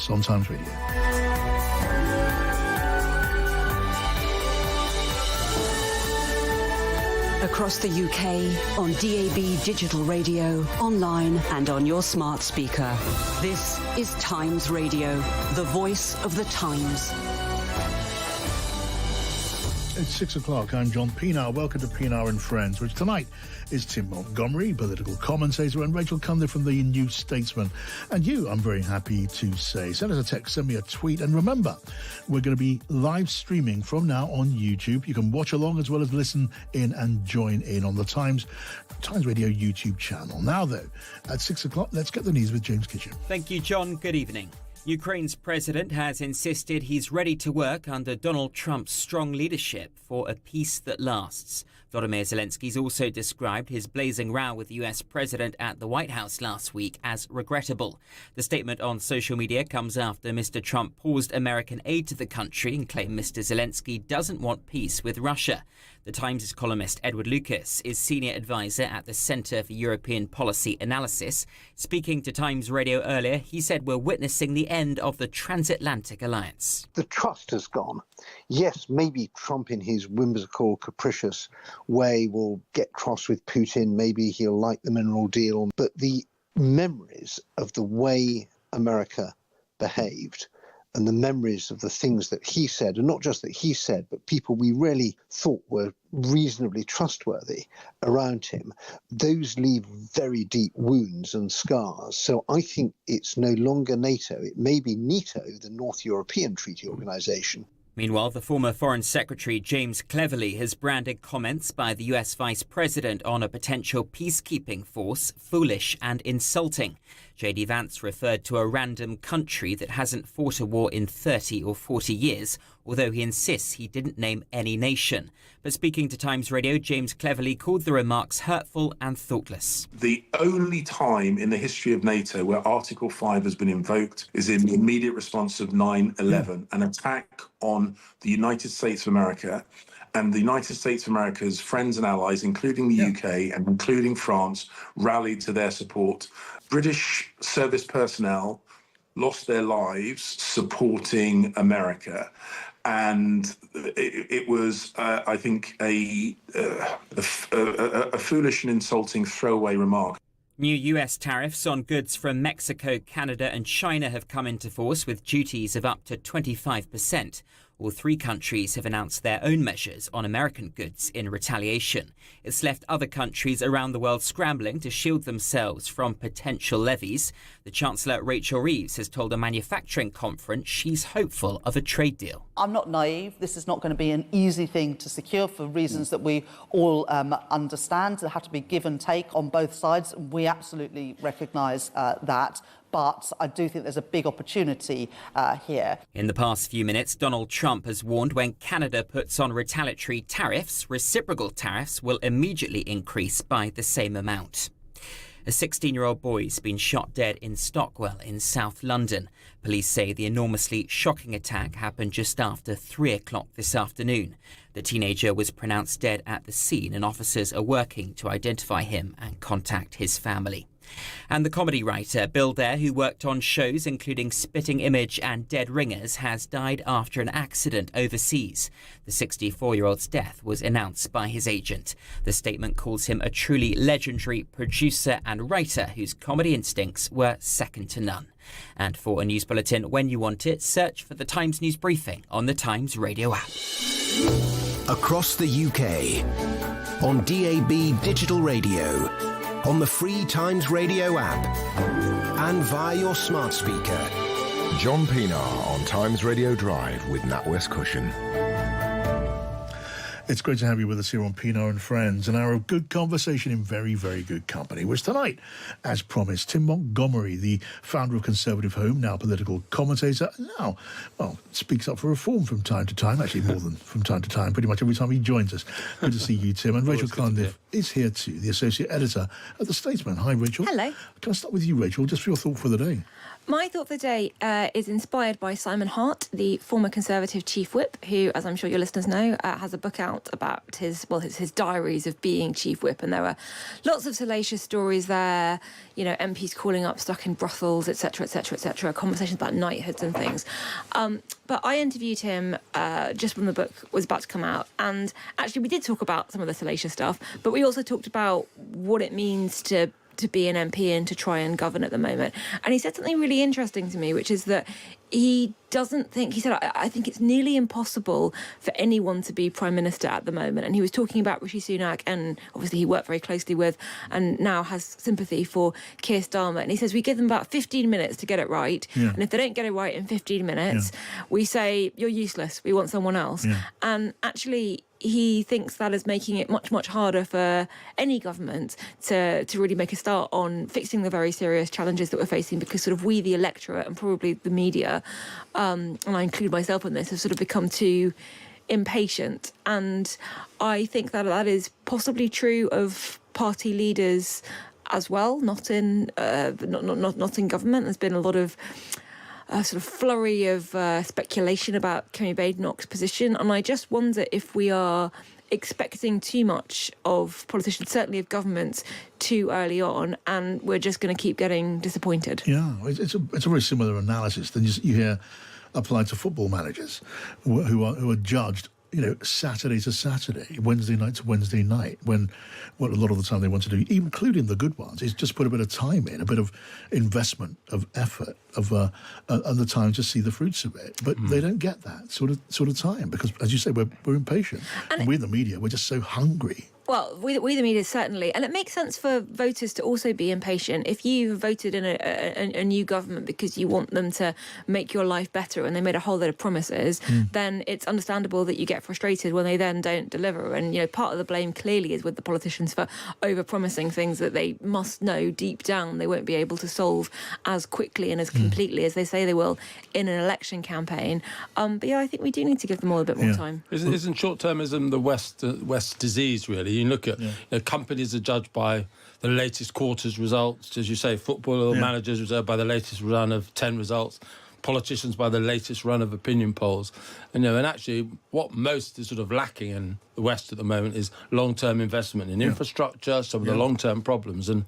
Friends on Times Radio. Across the UK, on DAB digital radio, online and on your smart speaker. This is Times Radio, the voice of the Times. It's 6 o'clock. I'm John Pienaar. Welcome to Pienaar and Friends, which tonight is Tim Montgomerie, political commentator, and Rachel Cunliffe from the new Statesman. And you, I'm very happy to say, send us a text, send me a tweet. And remember, we're going to be live streaming from now on YouTube. You can watch along as well as listen in and join in on the Times Radio YouTube channel. Now, though, at 6 o'clock, let's get the news with James Kitchen. Thank you, John. Good evening. Ukraine's president has insisted he's ready to work under Donald Trump's strong leadership for a peace that lasts. Volodymyr Zelensky's also described his blazing row with the US president at the White House last week as regrettable. The statement on social media comes after Mr. Trump paused American aid to the country and claimed Mr. Zelensky doesn't want peace with Russia. The Times' columnist Edward Lucas is senior advisor at the Centre for European Policy Analysis. Speaking to Times Radio earlier, he said we're witnessing the end of the transatlantic alliance. The trust has gone. Yes, maybe Trump in his whimsical, capricious way will get cross with Putin. Maybe he'll like the mineral deal. But the memories of the way America behaved and the memories of the things that he said, and not just that he said, but people we really thought were reasonably trustworthy around him, those leave very deep wounds and scars. So I think it's no longer NATO. It may be NATO, the North European Treaty Organization. Meanwhile, the former Foreign Secretary James Cleverly has branded comments by the US Vice President on a potential peacekeeping force foolish and insulting. J.D. Vance referred to a random country that hasn't fought a war in 30 or 40 years, although he insists he didn't name any nation. But speaking to Times Radio, James Cleverly called the remarks hurtful and thoughtless. The only time in the history of NATO where Article 5 has been invoked is in the immediate response of 9/11, an attack on the United States of America. And the United States of America's friends and allies, including the UK and including France, rallied to their support. British service personnel lost their lives supporting America. And it was, I think, a foolish and insulting throwaway remark. New US tariffs on goods from Mexico, Canada and China have come into force with duties of up to 25%. All three countries have announced their own measures on American goods in retaliation. It's left other countries around the world scrambling to shield themselves from potential levies. The Chancellor, Rachel Reeves, has told a manufacturing conference she's hopeful of a trade deal. I'm not naive. This is not going to be an easy thing to secure for reasons that we all understand. There have to be give and take on both sides. We absolutely recognise that. But I do think there's a big opportunity here. In the past few minutes, Donald Trump has warned when Canada puts on retaliatory tariffs, reciprocal tariffs will immediately increase by the same amount. A 16-year-old boy's been shot dead in Stockwell in South London. Police say the enormously shocking attack happened just after 3 o'clock this afternoon. The teenager was pronounced dead at the scene and officers are working to identify him and contact his family. And the comedy writer Bill Dare, who worked on shows including Spitting Image and Dead Ringers, has died after an accident overseas. The 64-year-old's death was announced by his agent. The statement calls him a truly legendary producer and writer whose comedy instincts were second to none. And for a news bulletin when you want it, search for the Times News Briefing on the Times Radio app. Across the UK, on DAB digital radio, on the free Times Radio app, and via your smart speaker. John Pienaar on Times Radio Drive with NatWest Cushion. It's great to have you with us here on Pienaar and Friends, an hour of good conversation in very, very good company, which tonight, as promised, Tim Montgomerie, the founder of Conservative Home, now political commentator, now, well, speaks up for reform from time to time, actually more than from time to time, pretty much every time he joins us. Good to see you, Tim. And Rachel Cunliffe is here too, the associate editor at The Statesman. Hi, Rachel. Hello. Can I start with you, Rachel, just for your thought for the day? My thought for the day is inspired by Simon Hart, the former Conservative chief whip, who, as I'm sure your listeners know, has a book out about his diaries of being chief whip, and there were lots of salacious stories there. You know, MPs calling up stuck in brothels, etc., etc., etc. Conversations about knighthoods and things. But I interviewed him just when the book was about to come out, and actually we did talk about some of the salacious stuff, but we also talked about what it means to be an MP and to try and govern at the moment. And he said something really interesting to me, which is that he doesn't think, he said, I think it's nearly impossible for anyone to be Prime Minister at the moment. And he was talking about Rishi Sunak, and obviously he worked very closely with and now has sympathy for Keir Starmer. And he says we give them about 15 minutes to get it right. Yeah. And if they don't get it right in 15 minutes, we say, you're useless, we want someone else. Yeah. And actually, he thinks that is making it much, much harder for any government to really make a start on fixing the very serious challenges that we're facing, because sort of we, the electorate, and probably the media, and I include myself in this, have sort of become too impatient. And I think that is possibly true of party leaders as well, not in government. There's been a lot of sort of flurry of speculation about Kemi Badenoch's position, and I just wonder if we are expecting too much of politicians, certainly of governments, too early on, and we're just going to keep getting disappointed. Yeah, it's a very similar analysis than you hear applied to football managers who are judged, you know, Saturday to Saturday, Wednesday night to Wednesday night, when what a lot of the time they want to do, including the good ones, is just put a bit of time in, a bit of investment, of effort, of and the time to see the fruits of it. But they don't get that sort of time because, as you say, we're impatient. And we in the media, we're just so hungry. Well, we the media, certainly. And it makes sense for voters to also be impatient. If you voted in a new government because you want them to make your life better and they made a whole load of promises, then it's understandable that you get frustrated when they then don't deliver. And, you know, part of the blame clearly is with the politicians for over-promising things that they must know deep down they won't be able to solve as quickly and as completely as they say they will in an election campaign. But yeah, I think we do need to give them all a bit more time. Isn't short-termism the West disease, really? You look at companies are judged by the latest quarter's results. As you say, football managers are judged by the latest run of 10 results. Politicians by the latest run of opinion polls. And actually what most is sort of lacking in the West at the moment is long-term investment in infrastructure, some of the long-term problems. And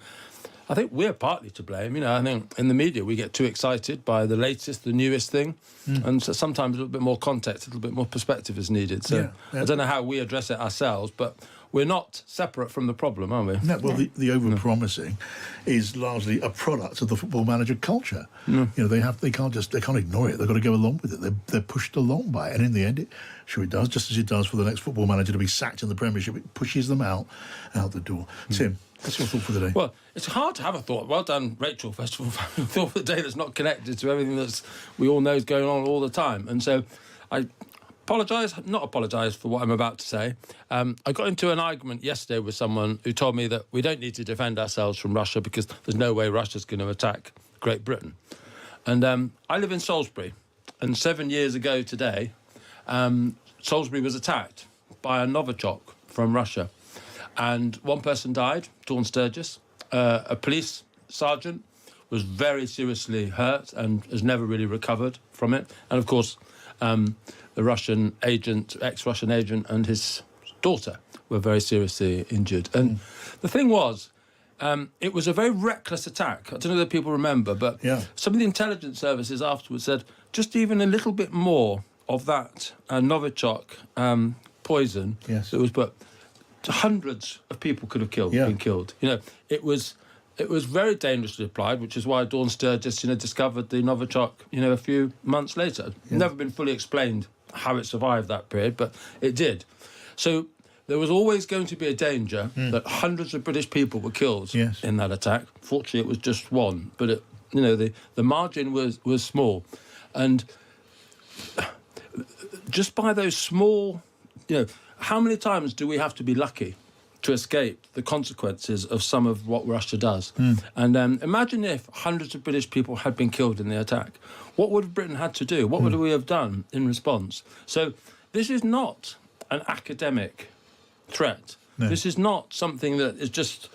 I think we're partly to blame. I think in the media we get too excited by the latest, the newest thing, and so sometimes a little bit more context, a little bit more perspective is needed. So I don't know how we address it ourselves, but we're not separate from the problem, are we? No, well, the over-promising is largely a product of the football manager culture. They can't ignore it. They've got to go along with it. They're pushed along by it, and in the end, it does, just as it does for the next football manager to be sacked in the Premiership. It pushes them out the door. Tim, what's your thought for the day? Well, it's hard to have a thought. Well done, Rachel, first of all, for having a thought for the day that's not connected to everything we all know is going on all the time. And so I not apologise for what I'm about to say. I got into an argument yesterday with someone who told me that we don't need to defend ourselves from Russia because there's no way Russia's going to attack Great Britain. And I live in Salisbury, and 7 years ago today, Salisbury was attacked by a Novichok from Russia. And one person died, Dawn Sturgis. A police sergeant was very seriously hurt and has never really recovered from it. And, of course, the Russian agent, ex-Russian agent, and his daughter were very seriously injured. And the thing was, it was a very reckless attack. I don't know if people remember, but some of the intelligence services afterwards said just even a little bit more of that Novichok poison that was put, hundreds of people could have been killed. It was very dangerously applied, which is why Dawn Sturgis, discovered the Novichok, a few months later. Never been fully explained how it survived that period, but it did. So there was always going to be a danger that hundreds of British people were killed in that attack. Fortunately, it was just one, but the margin was small, and just by those small, how many times do we have to be lucky to escape the consequences of some of what Russia does? And imagine if hundreds of British people had been killed in the attack. What would Britain had to do? What would we have done in response? So this is not an academic threat. No. This is not something that is just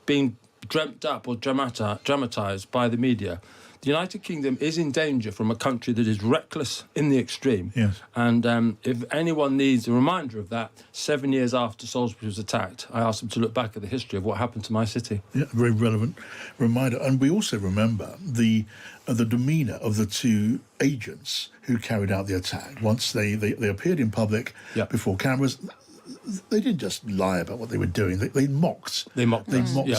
being dreamt up or dramatised by the media. the United Kingdom is in danger from a country that is reckless in the extreme. Yes. And if anyone needs a reminder of that, 7 years after Salisbury was attacked, I asked them to look back at the history of what happened to my city. Yeah, very relevant reminder. And we also remember the demeanour of the two agents who carried out the attack. Once they appeared in public before cameras, they didn't just lie about what they were doing. They mocked. They mocked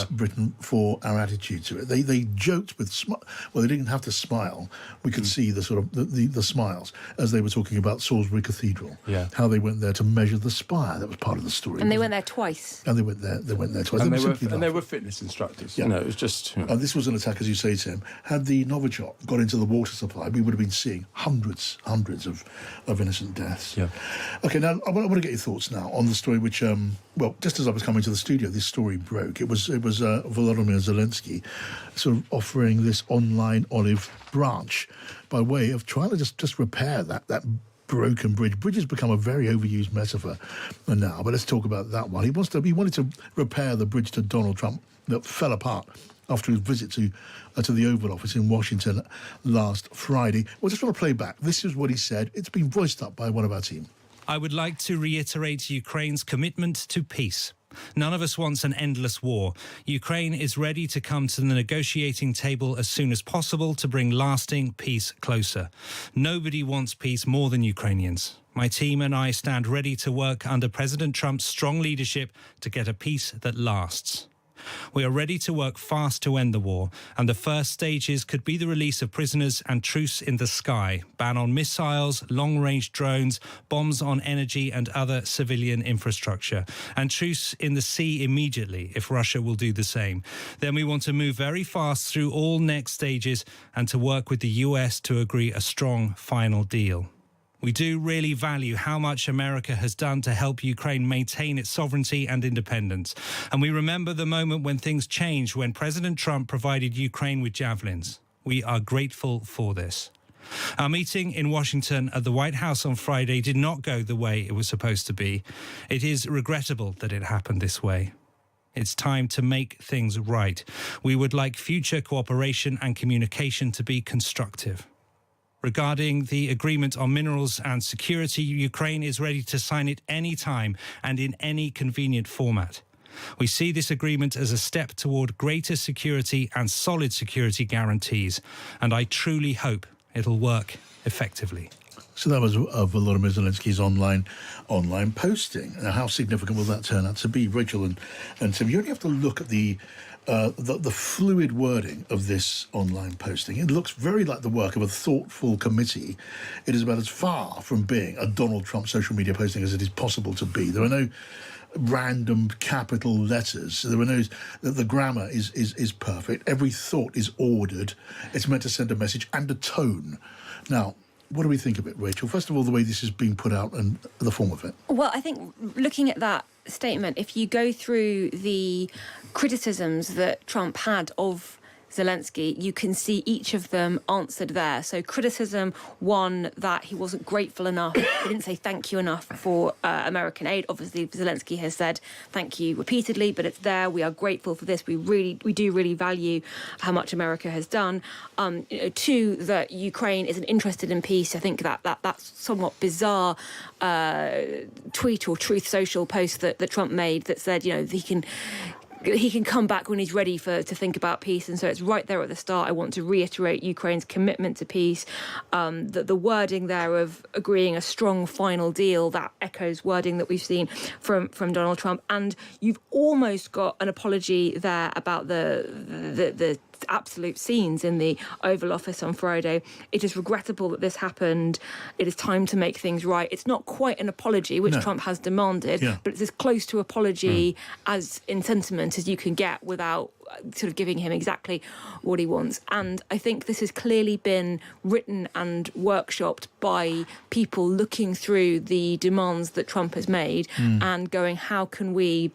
Britain for our attitude to it. They joked with well, they didn't have to smile. We could see the sort of the smiles as they were talking about Salisbury Cathedral. Yeah. How they went there to measure the spire. That was part of the story. And they went there twice. And they went there twice. And they were fitness instructors. Yeah. You know, it was just. You know. And this was an attack, as you say, Tim. Had the Novichok got into the water supply, we would have been seeing hundreds of innocent deaths. Yeah. Okay, now I want to get your thoughts now on the story, which, well, just as I was coming to the studio, this story broke. It was Volodymyr Zelensky sort of offering this online olive branch by way of trying to just repair that broken bridge. Bridge has become a very overused metaphor now, but let's talk about that one. He wanted to repair the bridge to Donald Trump that fell apart after his visit to the Oval Office in Washington last Friday. Well, just want to play back. This is what he said. It's been voiced up by one of our team. I would like to reiterate Ukraine's commitment to peace. None of us wants an endless war. Ukraine is ready to come to the negotiating table as soon as possible to bring lasting peace closer. Nobody wants peace more than Ukrainians. My team and I stand ready to work under President Trump's strong leadership to get a peace that lasts. We are ready to work fast to end the war, and the first stages could be the release of prisoners and truce in the sky, ban on missiles, long-range drones, bombs on energy and other civilian infrastructure, and truce in the sea immediately if Russia will do the same. Then we want to move very fast through all next stages and to work with the US to agree a strong final deal. We do really value how much America has done to help Ukraine maintain its sovereignty and independence. And we remember the moment when things changed, when President Trump provided Ukraine with javelins. We are grateful for this. Our meeting in Washington at the White House on Friday did not go the way it was supposed to be. It is regrettable that it happened this way. It's time to make things right. We would like future cooperation and communication to be constructive. Regarding the agreement on minerals and security, Ukraine is ready to sign it any time and in any convenient format. We see this agreement as a step toward greater security and solid security guarantees, and I truly hope it'll work effectively. So that was Volodymyr Zelensky's online posting. Now, how significant will that turn out to be? Rachel and Tim, you only have to look at the fluid wording of this online posting. It looks very like the work of a thoughtful committee. It is about as far from being a Donald Trump social media posting as it is possible to be. There are no random capital letters. There are no. The grammar is perfect. Every thought is ordered. It's meant to send a message and a tone. Now, what do we think of it, Rachel? First of all, the way this is being put out and the form of it. Well, I think looking at that statement, if you go through the criticisms that Trump had of Zelensky, you can see each of them answered there. So criticism, one, that he wasn't grateful enough. He didn't say thank you enough for American aid. Obviously, Zelensky has said thank you repeatedly, but it's there. We are grateful for this. We do really value how much America has done. Two, that Ukraine isn't interested in peace. I think that's somewhat bizarre tweet or Truth Social post that Trump made that said, he can come back when he's ready to think about peace. And so it's right there at the start. I want to reiterate Ukraine's commitment to peace. The wording there of agreeing a strong final deal, that echoes wording that we've seen from Donald Trump. And you've almost got an apology there about the absolute scenes in the Oval Office on Friday. It is regrettable that this happened. It is time to make things right. It's not quite an apology, which Trump has demanded, but it's as close to apology as in sentiment as you can get without sort of giving him exactly what he wants. And I think this has clearly been written and workshopped by people looking through the demands that Trump has made and going, how can we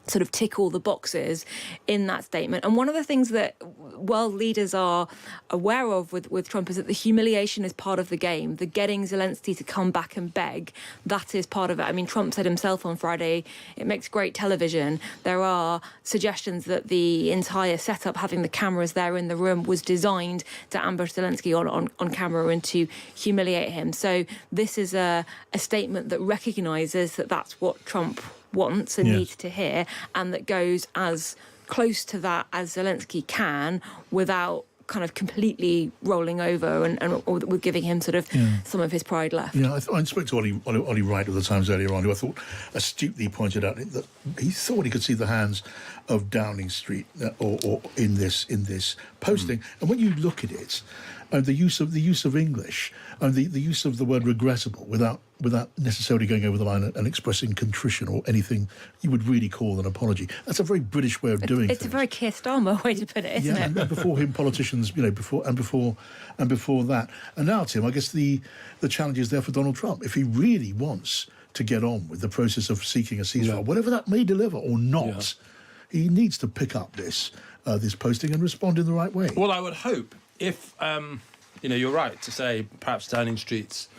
sort of tick all the boxes in that statement. And one of the things that world leaders are aware of with Trump is that the humiliation is part of the game. The getting Zelensky to come back and beg, that is part of it. I mean, Trump said himself on Friday, it makes great television. There are suggestions that the entire setup, having the cameras there in the room, was designed to ambush Zelensky on camera and to humiliate him. So this is a statement that recognises that that's what Trump wants and needs to hear, and that goes as close to that as Zelensky can without kind of completely rolling over and with giving him sort of some of his pride left. Yeah, I spoke to Ollie Wright of the Times earlier on, who I thought astutely pointed out that he thought he could see the hands of Downing Street or in this posting. And when you look at it, the use of English and the use of the word regrettable without necessarily going over the line and expressing contrition or anything you would really call an apology. That's a very British way of doing things. It's a very Keir Starmer way to put it, isn't it? And before him, politicians, before that. And now, Tim, I guess the challenge is there for Donald Trump. If he really wants to get on with the process of seeking a ceasefire, whatever that may deliver or not, he needs to pick up this posting and respond in the right way. Well, I would hope if, you're right to say perhaps Downing Street's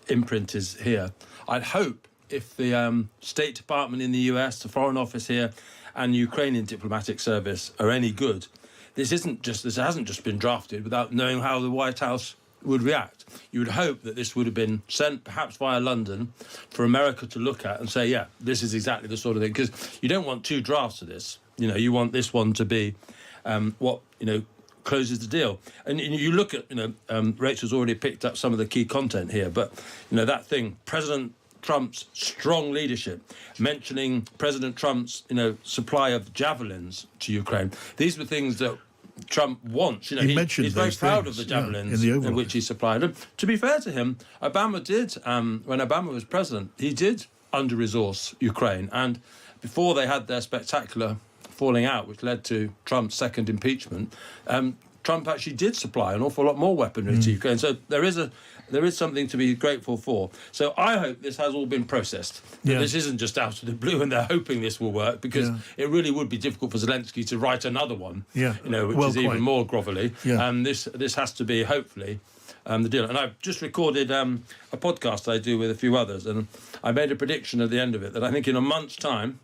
imprint is here. I'd hope if the State Department in the US, the Foreign Office here, and Ukrainian diplomatic service are any good, this hasn't just been drafted without knowing how the White House would react. You would hope that this would have been sent perhaps via London for America to look at and say, yeah, this is exactly the sort of thing, because you don't want two drafts of this. You want this one to be what closes the deal. And you look at, Rachel's already picked up some of the key content here, but, that thing, President Trump's strong leadership, mentioning President Trump's, supply of javelins to Ukraine. These were things that Trump wants. He's very proud of the javelins in which he supplied them. To be fair to him, Obama did, when Obama was president, he did under-resource Ukraine. And before they had their spectacular falling out, which led to Trump's second impeachment, Trump actually did supply an awful lot more weaponry to Ukraine. So there is something to be grateful for. So I hope this has all been processed. This isn't just out of the blue and they're hoping this will work, because it really would be difficult for Zelensky to write another one, which is even more grovelly. And this has to be, hopefully, the deal. And I've just recorded a podcast I do with a few others, and I made a prediction at the end of it that I think in a month's time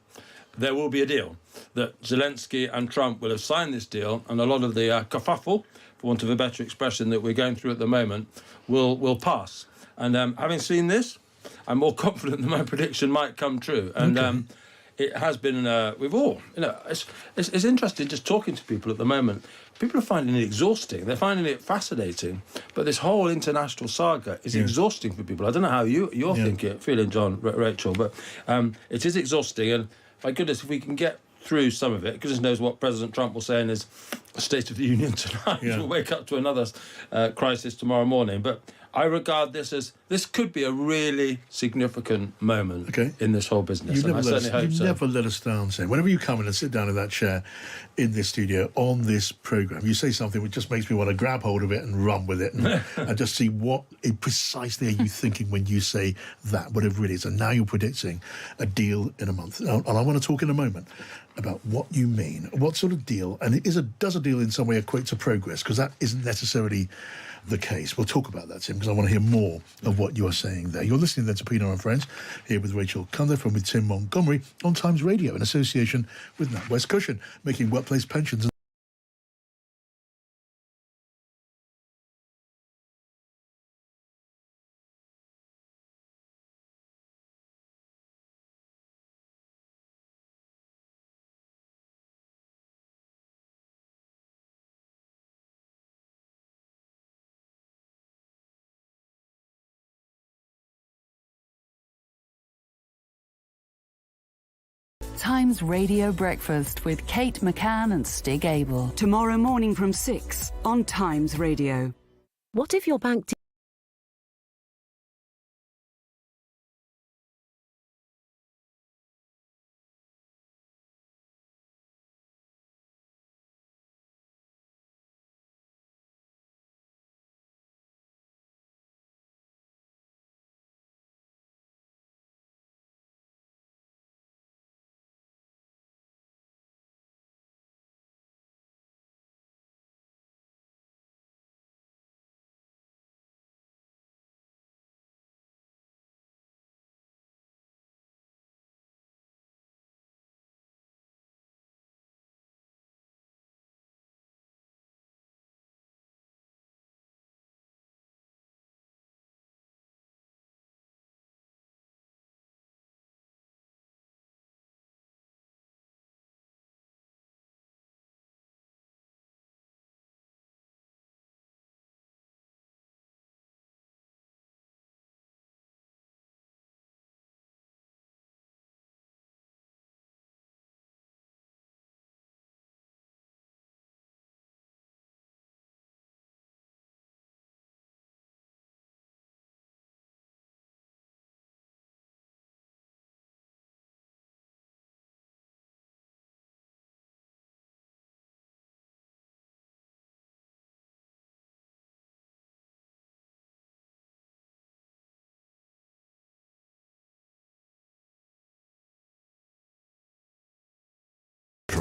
there will be a deal, that Zelensky and Trump will have signed this deal, and a lot of the kerfuffle, for want of a better expression, that we're going through at the moment will pass. And having seen this, I'm more confident that my prediction might come true. And it has been, we've all, it's interesting just talking to people at the moment. People are finding it exhausting. They're finding it fascinating. But this whole international saga is exhausting for people. I don't know how you're feeling, John, Rachel, but it is exhausting. And my goodness, if we can get through some of it, goodness knows what President Trump will say in his State of the Union tonight. We'll wake up to another crisis tomorrow morning. But I regard this could be a really significant moment in this whole business. You never let us down, Sam. Whenever you come in and sit down in that chair in this studio on this programme, you say something which just makes me want to grab hold of it and run with it and just see what precisely are you thinking when you say that, whatever it is. And now you're predicting a deal in a month. And I want to talk in a moment about what you mean, what sort of deal, and does a deal in some way equate to progress? Because that isn't necessarily the case. We'll talk about that, Tim, because I want to hear more of what you're saying there. You're listening then to Pienaar Friends, here with Rachel Cunliffe and with Tim Montgomerie on Times Radio in association with NatWest Cushion, making workplace pensions Times Radio Breakfast with Kate McCann and Stig Abel. Tomorrow morning from 6 on Times Radio. What if your bank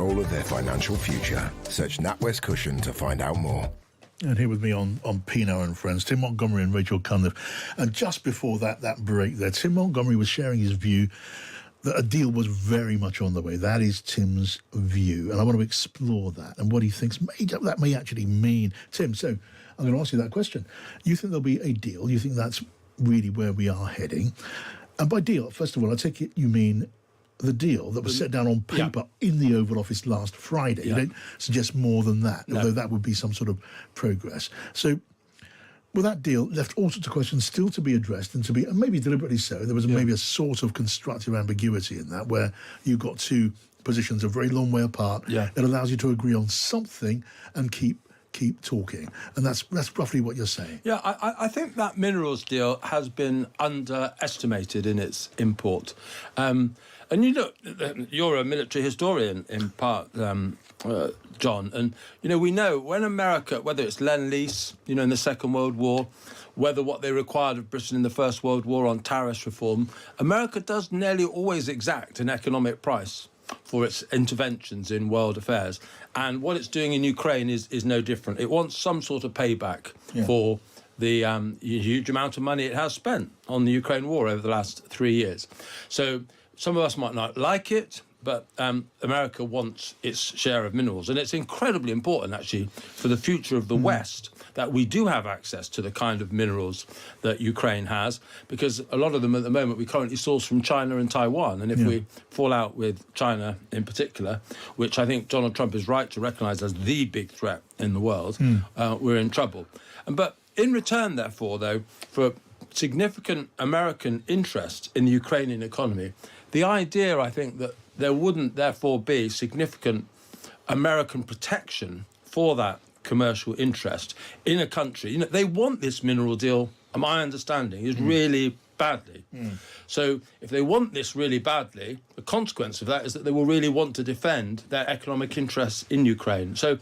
control of their financial future. Search NatWest Cushion to find out more. And here with me on Pienaar and Friends, Tim Montgomerie and Rachel Cunliffe. And just before that break there, Tim Montgomerie was sharing his view that a deal was very much on the way. That is Tim's view. And I want to explore that and what he thinks that may actually mean. Tim, so I'm going to ask you that question. You think there'll be a deal? You think that's really where we are heading? And by deal, first of all, I take it you mean the deal that was set down on paper in the Oval Office last Friday. You don't suggest more than that, although that would be some sort of progress. So, well, that deal left all sorts of questions still to be addressed and maybe deliberately so. There was maybe a sort of constructive ambiguity in that, where you got two positions a very long way apart. It allows you to agree on something and keep talking, and that's roughly what you're saying. Yeah, I think that minerals deal has been underestimated in its import. And you look, you're a military historian in part, John, and we know when America, whether it's Lend-Lease, in the Second World War, whether what they required of Britain in the First World War on tariff reform, America does nearly always exact an economic price for its interventions in world affairs. And what it's doing in Ukraine is no different. It wants some sort of payback for the huge amount of money it has spent on the Ukraine war over the last 3 years. So some of us might not like it, but America wants its share of minerals. And it's incredibly important, actually, for the future of the West that we do have access to the kind of minerals that Ukraine has, because a lot of them at the moment we currently source from China and Taiwan. And if we fall out with China in particular, which I think Donald Trump is right to recognise as the big threat in the world, we're in trouble. But in return, therefore, though, for significant American interest in the Ukrainian economy, the idea, I think, that there wouldn't therefore be significant American protection for that commercial interest in a country. They want this mineral deal, my understanding, is really badly. So if they want this really badly, the consequence of that is that they will really want to defend their economic interests in Ukraine. So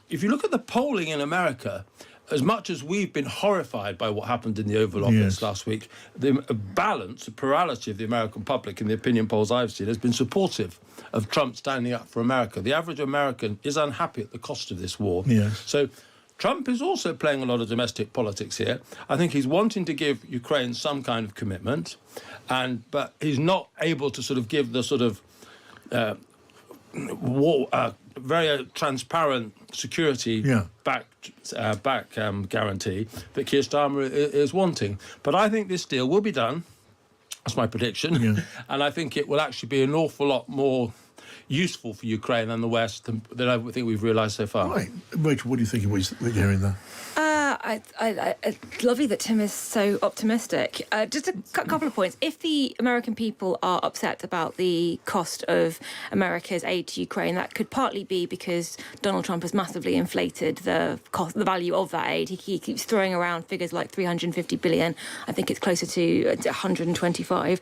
if you look at the polling in America, as much as we've been horrified by what happened in the Oval Office last week, the balance, the plurality of the American public in the opinion polls I've seen has been supportive of Trump standing up for America. The average American is unhappy at the cost of this war. So Trump is also playing a lot of domestic politics here. I think he's wanting to give Ukraine some kind of commitment, but he's not able to sort of give the sort of very transparent security back guarantee that Keir Starmer is wanting. But I think this deal will be done. That's my prediction. And I think it will actually be an awful lot more useful for Ukraine and the West than I think we've realised so far. Right. Rachel, what do you think of what you're hearing there? It's lovely that Tim is so optimistic. Just a couple of points. If the American people are upset about the cost of America's aid to Ukraine, that could partly be because Donald Trump has massively inflated the value of that aid. He keeps throwing around figures like 350 billion. I think it's closer to 125.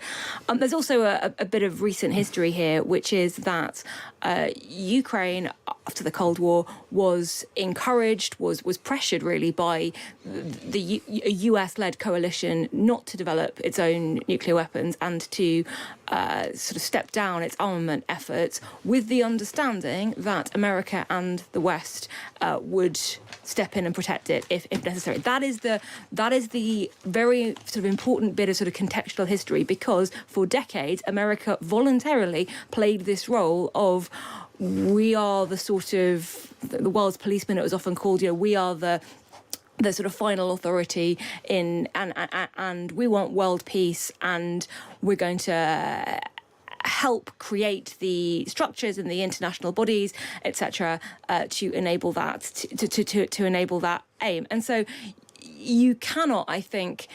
There's also a bit of recent history here, which is that Ukraine, after the Cold War, was encouraged, was pressured really by the US-led coalition not to develop its own nuclear weapons and to sort of step down its armament efforts, with the understanding that America and the West would step in and protect it if necessary. That is the very sort of important bit of sort of contextual history, because for decades America voluntarily played this role of, we are the sort of the world's policeman, it was often called. We are the sort of final authority and we want world peace, and we're going to help create the structures and the international bodies, etc., to enable that to enable that aim. And so you cannot, I think,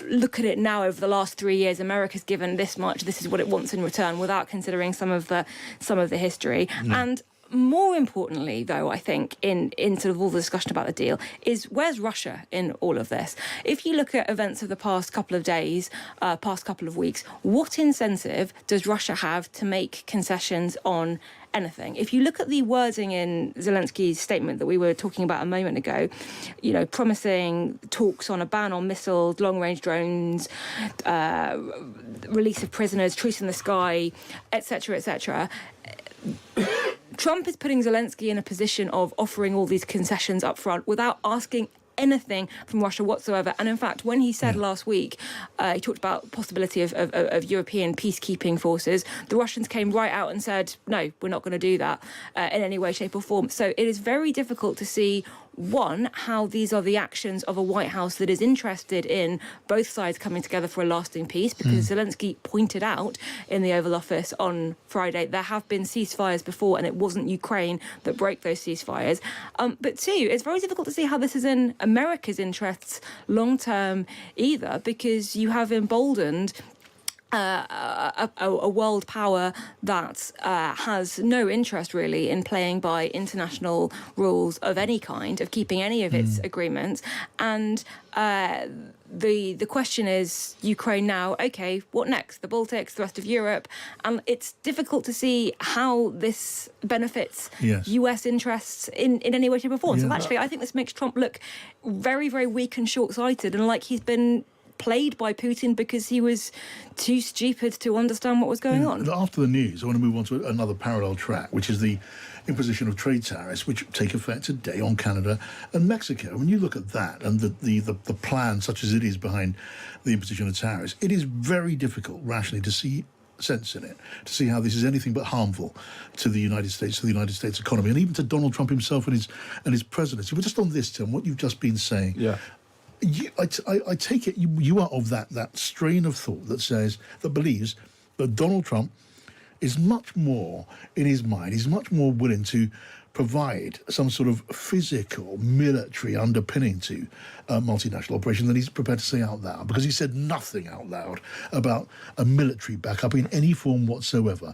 look at it now over the last 3 years. America's given this much, this is what it wants in return, without considering some of the history. And more importantly, though, I think in sort of all the discussion about the deal is, where's Russia in all of this? If you look at events of the past couple of days, past couple of weeks, what incentive does Russia have to make concessions on anything? If you look at the wording in Zelensky's statement that we were talking about a moment ago, promising talks on a ban on missiles, long-range drones, release of prisoners, truce in the sky, etc., etc., Trump is putting Zelensky in a position of offering all these concessions up front without asking anything from Russia whatsoever. And in fact, when he said last week, he talked about possibility of European peacekeeping forces, the Russians came right out and said, no, we're not going to do that in any way, shape or form. So it is very difficult to see, one, how these are the actions of a White House that is interested in both sides coming together for a lasting peace, because Zelensky pointed out in the Oval Office on Friday there have been ceasefires before and it wasn't Ukraine that broke those ceasefires. But two, it's very difficult to see how this is in America's interests long term either, because you have emboldened a world power that has no interest really in playing by international rules of any kind, of keeping any of its agreements. And the question is, Ukraine now, OK, what next? The Baltics, the rest of Europe. And it's difficult to see how this benefits US interests in any way, shape or form. So actually, I think this makes Trump look very, very weak and short-sighted, and like he's been played by Putin because he was too stupid to understand what was going on. After the news, I want to move on to another parallel track, which is the imposition of trade tariffs, which take effect today on Canada and Mexico. When you look at that and the plan, such as it is, behind the imposition of tariffs, it is very difficult rationally to see sense in it, to see how this is anything but harmful to the United States, to the United States economy, and even to Donald Trump himself and his presidency. But just on this, Tim, what you've just been saying, I take it you are of that strain of thought that believes that Donald Trump is much more in his mind. He's much more willing to provide some sort of physical military underpinning to a multinational operation than he's prepared to say out loud, because he said nothing out loud about a military backup in any form whatsoever.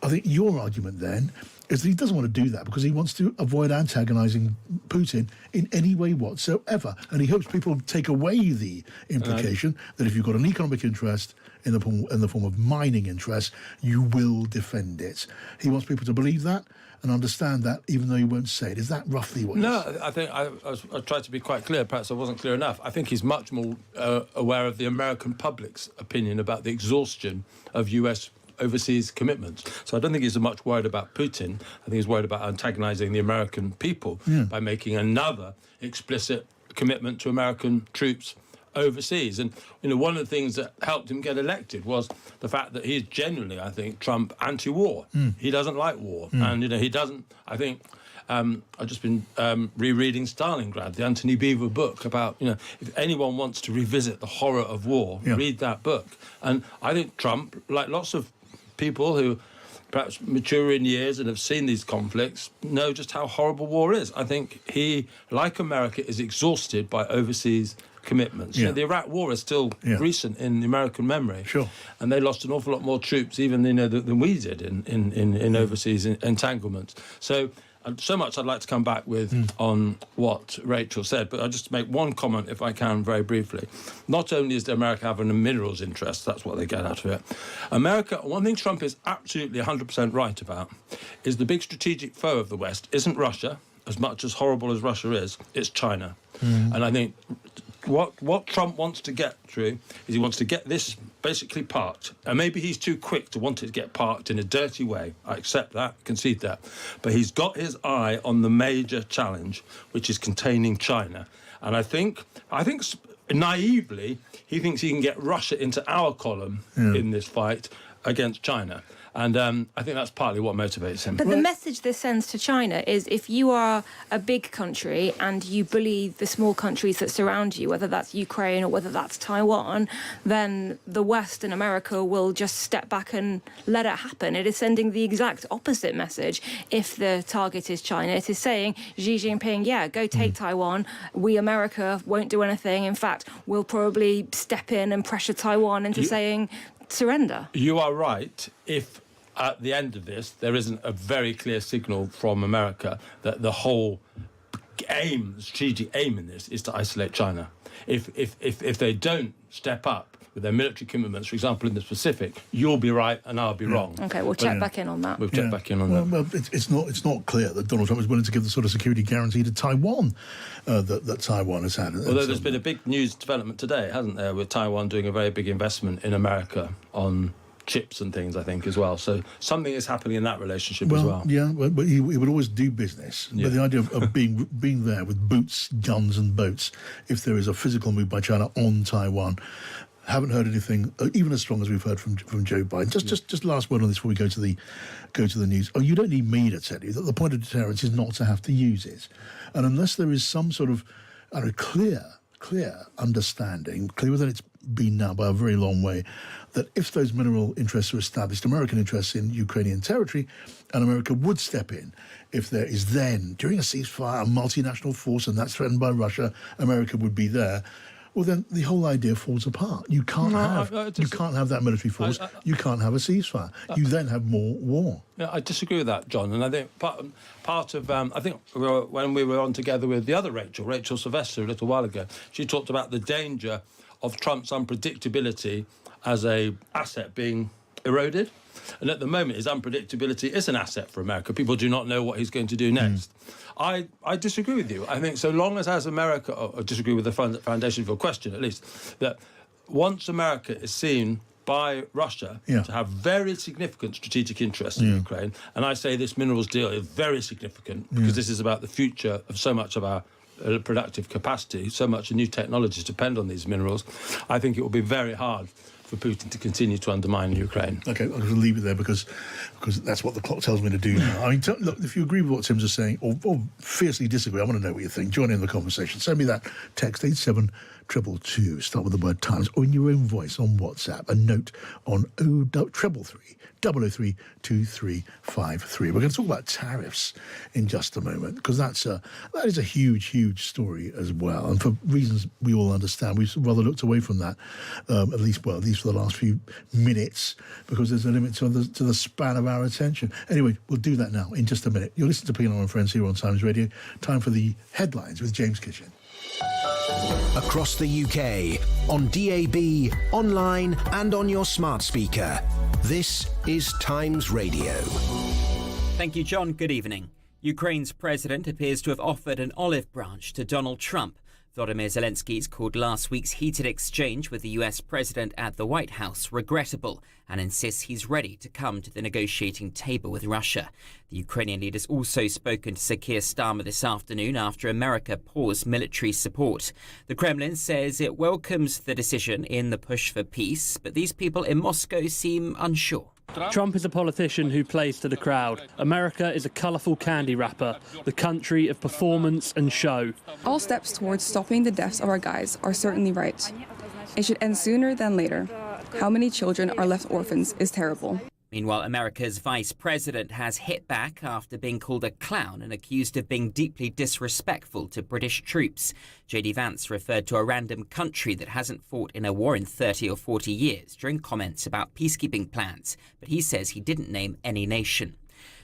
I think your argument then is that he doesn't want to do that because he wants to avoid antagonising Putin in any way whatsoever. And he hopes people take away the implication that if you've got an economic interest in the form of mining interest, you will defend it. He wants people to believe that and understand that, even though he won't say it. Is that roughly what I think I tried to be quite clear. Perhaps I wasn't clear enough. I think he's much more aware of the American public's opinion about the exhaustion of US overseas commitments. So I don't think he's so much worried about Putin. I think he's worried about antagonising the American people by making another explicit commitment to American troops overseas. And, one of the things that helped him get elected was the fact that he's genuinely, I think, Trump anti-war. He doesn't like war. And, he doesn't, I think, I've just been rereading Stalingrad, the Anthony Beevor book about, if anyone wants to revisit the horror of war, read that book. And I think Trump, like lots of people who perhaps mature in years and have seen these conflicts, know just how horrible war is. I think he, like America, is exhausted by overseas commitments. The Iraq War is still recent in American memory. Sure. And they lost an awful lot more troops even than we did in overseas entanglements. So much I'd like to come back with on what Rachel said, but I'll just make one comment, if I can, very briefly. Not only is America having a minerals interest, that's what they get out of it. America, one thing Trump is absolutely 100% right about, is the big strategic foe of the West isn't Russia, as much as horrible as Russia is, it's China. And I think what Trump wants to get through is he wants to get this basically parked. And maybe he's too quick to want it to get parked in a dirty way. I accept that, concede that. But he's got his eye on the major challenge, which is containing China. And I think naively, he thinks he can get Russia into our column in this fight against China. And I think that's partly what motivates him. But the message this sends to China is, if you are a big country and you bully the small countries that surround you, whether that's Ukraine or whether that's Taiwan, then the West and America will just step back and let it happen. It is sending the exact opposite message. If the target is China, it is saying, Xi Jinping, go take Taiwan. We, America, won't do anything. In fact, we'll probably step in and pressure Taiwan into saying surrender. You are right if at the end of this there isn't a very clear signal from America that the whole strategic aim in this is to isolate China. If they don't step up with their military commitments, for example, in the Pacific, you'll be right and I'll be wrong. OK, we'll check back in on that. We've checked back in on that. Well, it's not clear that Donald Trump is willing to give the sort of security guarantee to Taiwan that Taiwan has had. Although there's been a big news development today, hasn't there, with Taiwan doing a very big investment in America on chips and things, I think, as well. So something is happening in that relationship as well. Yeah, but he would always do business. Yeah. But the idea of being there with boots, guns and boats, if there is a physical move by China on Taiwan, haven't heard anything even as strong as we've heard from Joe Biden. Just last word on this before we go to the news. Oh, you don't need me to tell you that the point of deterrence is not to have to use it, and unless there is some sort of clear understanding, clearer than it's been now by a very long way, that if those mineral interests are established, American interests in Ukrainian territory, and America would step in if there is then, during a ceasefire, a multinational force and that's threatened by Russia, America would be there. Well, then the whole idea falls apart. You can't have that military force. You can't have a ceasefire. You then have more war. Yeah, I disagree with that, John. And I think part of I think when we were on together with the other Rachel Sylvester a little while ago, she talked about the danger of Trump's unpredictability as a asset being eroded. And at the moment, his unpredictability is an asset for America. People do not know what he's going to do next. I disagree with you. I think so long as America, I disagree with the foundation of your question at least, that once America is seen by Russia to have very significant strategic interests in Ukraine, and I say this minerals deal is very significant because this is about the future of so much of our productive capacity, so much new technologies depend on these minerals, I think it will be very hard for Putin to continue to undermine Ukraine. Okay, I'm going to leave it there because that's what the clock tells me to do now. I mean, look, if you agree with what Tim's is saying or fiercely disagree, I want to know what you think. Join in the conversation. Send me that text 87222. Start with the word Times, or in your own voice on WhatsApp. A note on 0333 003 2353. We're going to talk about tariffs in just a moment because that is a huge story as well. And for reasons we all understand, we've rather looked away from that, at least for the last few minutes, because there's a limit to the span of our attention. Anyway, we'll do that now in just a minute. You're listening to Pienaar and Friends here on Times Radio. Time for the headlines with James Kitchen. Across the UK, on DAB, online and on your smart speaker. This is Times Radio. Thank you, John. Good evening. Ukraine's president appears to have offered an olive branch to Donald Trump. Volodymyr Zelensky's called last week's heated exchange with the US president at the White House regrettable and insists he's ready to come to the negotiating table with Russia. The Ukrainian leader's also spoken to Sir Keir Starmer this afternoon after America paused military support. The Kremlin says it welcomes the decision in the push for peace, but these people in Moscow seem unsure. Trump is a politician who plays to the crowd. America is a colourful candy wrapper, the country of performance and show. All steps towards stopping the deaths of our guys are certainly right. It should end sooner than later. How many children are left orphans is terrible. Meanwhile, America's vice president has hit back after being called a clown and accused of being deeply disrespectful to British troops. J.D. Vance referred to a random country that hasn't fought in a war in 30 or 40 years during comments about peacekeeping plans, but he says he didn't name any nation.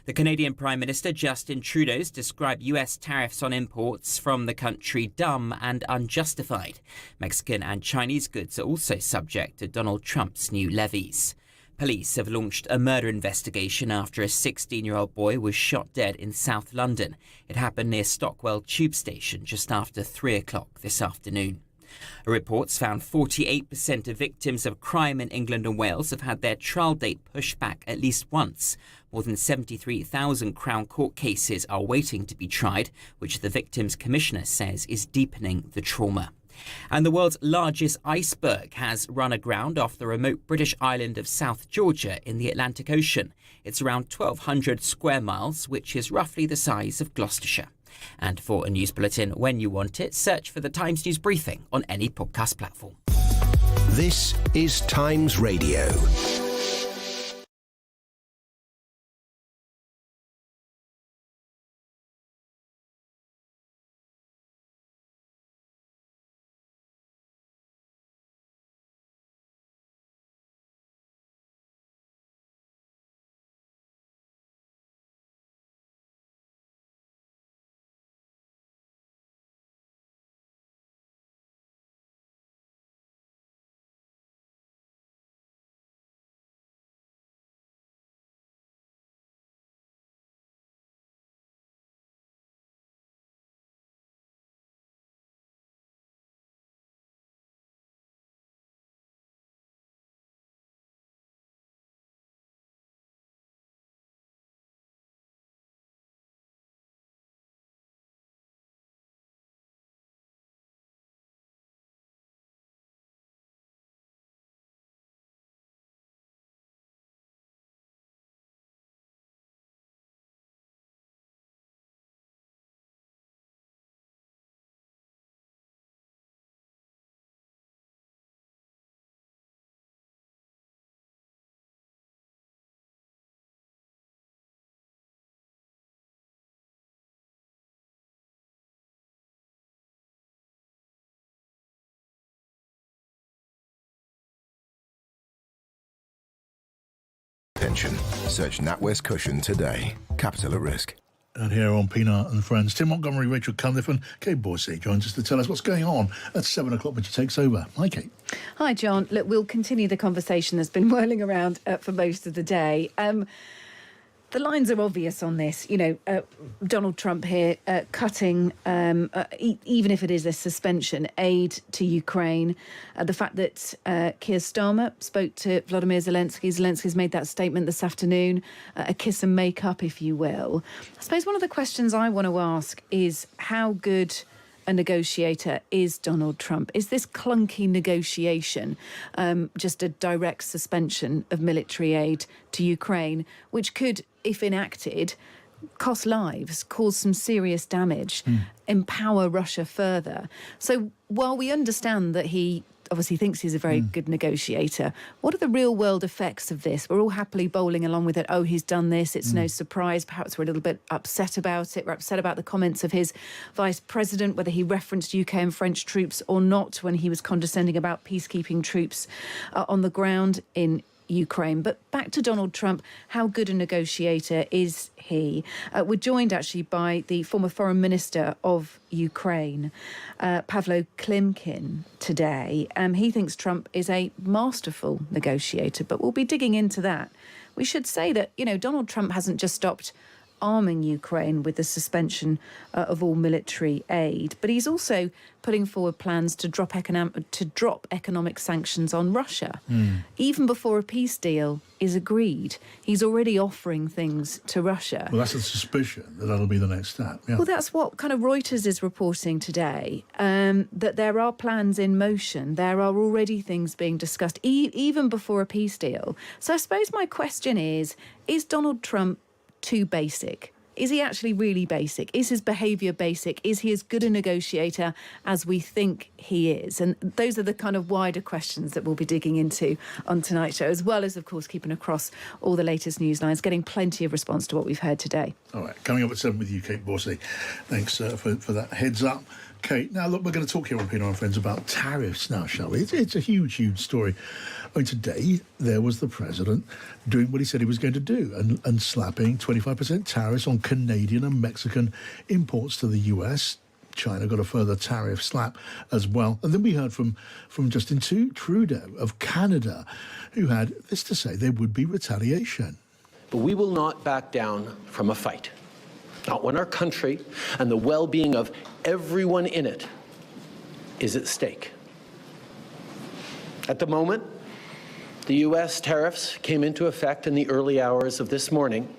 The Canadian Prime Minister Justin Trudeau's described US tariffs on imports from the country dumb and unjustified. Mexican and Chinese goods are also subject to Donald Trump's new levies. Police have launched a murder investigation after a 16-year-old boy was shot dead in South London. It happened near Stockwell Tube Station just after 3 o'clock this afternoon. Reports found 48% of victims of crime in England and Wales have had their trial date pushed back at least once. More than 73,000 Crown Court cases are waiting to be tried, which the Victims Commissioner says is deepening the trauma. And the world's largest iceberg has run aground off the remote British island of South Georgia in the Atlantic Ocean. It's around 1,200 square miles, which is roughly the size of Gloucestershire. And for a news bulletin when you want it, search for the Times News Briefing on any podcast platform. This is Times Radio. attention. Search NatWest Cushion today. Capital at risk. And here on Pienaar and Friends, Tim Montgomerie, Rachel Cunliffe and Kate Borsey joins us to tell us what's going on at 7 o'clock when she takes over. Hi, Kate. Hi, John. Look, we'll continue the conversation that's been whirling around for most of the day. The lines are obvious on this. Donald Trump here cutting, even if it is a suspension, aid to Ukraine. The fact that Keir Starmer spoke to Volodymyr Zelensky. Zelensky's made that statement this afternoon, a kiss and make up, if you will. I suppose one of the questions I want to ask is how good a negotiator is Donald Trump? Is this clunky negotiation just a direct suspension of military aid to Ukraine, which could, if enacted, cost lives, cause some serious damage, empower Russia further? So while we understand that he obviously thinks he's a very good negotiator, what are the real world effects of this? We're all happily bowling along with it. Oh, he's done this. It's no surprise. Perhaps we're a little bit upset about it. We're upset about the comments of his vice president, whether he referenced UK and French troops or not when he was condescending about peacekeeping troops on the ground in Ukraine. But back to Donald Trump, how good a negotiator is he? We're joined actually by the former foreign minister of Ukraine, Pavlo Klimkin, today. He thinks Trump is a masterful negotiator, but we'll be digging into that. We should say that, Donald Trump hasn't just stopped arming Ukraine with the suspension of all military aid, but he's also putting forward plans to drop economic sanctions on Russia. Even before a peace deal is agreed, he's already offering things to Russia. Well, that's a suspicion that that'll be the next step. Yeah. Well, that's what kind of Reuters is reporting today, that there are plans in motion. There are already things being discussed, even before a peace deal. So I suppose my question is Donald Trump too basic? Is he actually really basic? Is his behaviour basic? Is he as good a negotiator as we think he is? And those are the kind of wider questions that we'll be digging into on tonight's show, as well as, of course, keeping across all the latest news lines, getting plenty of response to what we've heard today. All right, coming up at 7 with you, Kate Borsey. Thanks for that heads up, Kate. Now, look, we're going to talk here on Pienaar and Friends about tariffs now, shall we? It's a huge, huge story. I mean, today, there was the president doing what he said he was going to do and slapping 25% tariffs on Canadian and Mexican imports to the US. China got a further tariff slap as well. And then we heard from Justin Trudeau of Canada, who had this to say: there would be retaliation. But we will not back down from a fight. Not when our country and the well-being of everyone in it is at stake. At the moment, the U.S. tariffs came into effect in the early hours of this morning,